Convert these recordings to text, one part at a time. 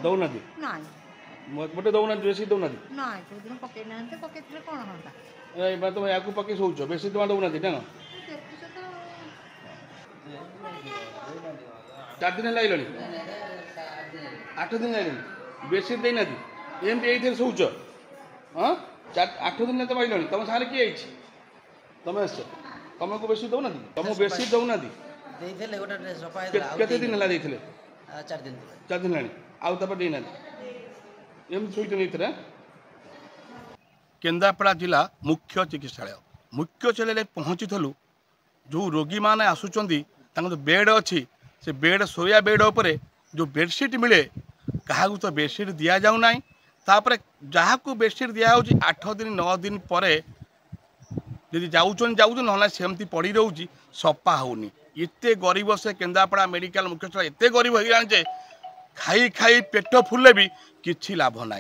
दौना गोटे दौना बेसी दौना तुम या पकई शोच बेसी टଙ୍କା दौना ना 4 दिन लगे 8 दिन लगे बेसी देना एमती ये शोच हाँ 8 दिन तो पाइल तुम सारे किए तुम आस तुमको बेसी दौना तुमको बेसी दौना केते दिन है 4 दिन लानी आउ तब देना एम शोचन केन्द्रापड़ा जिला मुख्य चिकित्सालय पहुँची जो रोगी मैंने आसुँच जो बेड अच्छी से बेड सोया बेड उपर जो बेडसीट मिले क्या तो बेडसीट दि जाऊना तापर जहाँ को बेडसीट दिया 8 दिन 9 दिन पर यदि जाऊँ ना सेमती पड़ी रोचे सफा होनी एत गरीब से केन्द्रापड़ा मेडिकल मुख्य चिकित्सालय एत गरीब हो गए खाई खाई पेट फुले भी किसी लाभ ना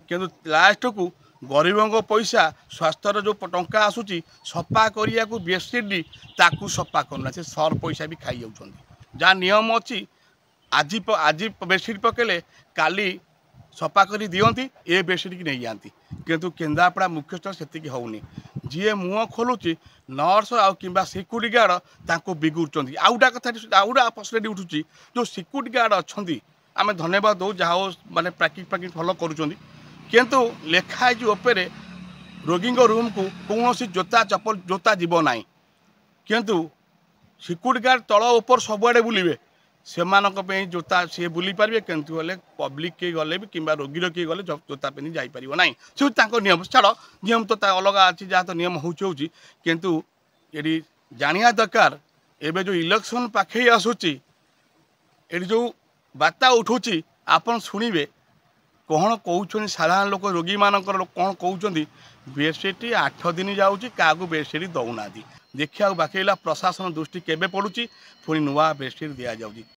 किंतु लास्ट को गरीबों को पैसा स्वास्थ्यर जो टंका आसूची सफा करिया को बेडसीट ताकू सफा करना से सर पैसा भी खाई जाऊँ जहाँ नियम अच्छी आज बेडसीट पकेले काली सफा कर दियंती ए बेडसीट की नहीं जाती किंतु केन्द्रापड़ा मुख्य चिकित्सालय से होनी जी मुह खोलुची नर्स आउ कि सिक्यूरीटी गार्ड ताको बिगुड़ आउटा कथा आउटा फैसिलिटी उठुची जो सिक्यूरीटी गार्ड अच्छा आम धन्यवाद दो जहाँ माने प्रैक्टिस फॉलो करुँच किंतु लेखाई उपरे रोगी रूम को कौन जोता चपल जोता जीव ना किंतु सिक्यूरीटी गार्ड तल ऊपर सबुआड़े बुलवे से जोता सी बुली पारे किंतु हेल्ले पब्लिक किए गले भी कि रोगी किए गले जोता पिंधि जापर ना से नियम छाड़ नियम तो अलग अच्छी जहाँ तो नियम होची किंतु ये जानिया दरकार एवं जो इलेक्शन पाखे आसूची ये जो बार्ता उठूची आपन शुणवे कौन कौन साधारण लोक रोगी मानकर कौन कहते बेडसीट 8 दिन जाऊँगी क्या बेडसीट दौना देखा बाकी प्रशासन दृष्टि केवे पड़ुची पुणी नुआ बेडसीट दि जाऊँगी।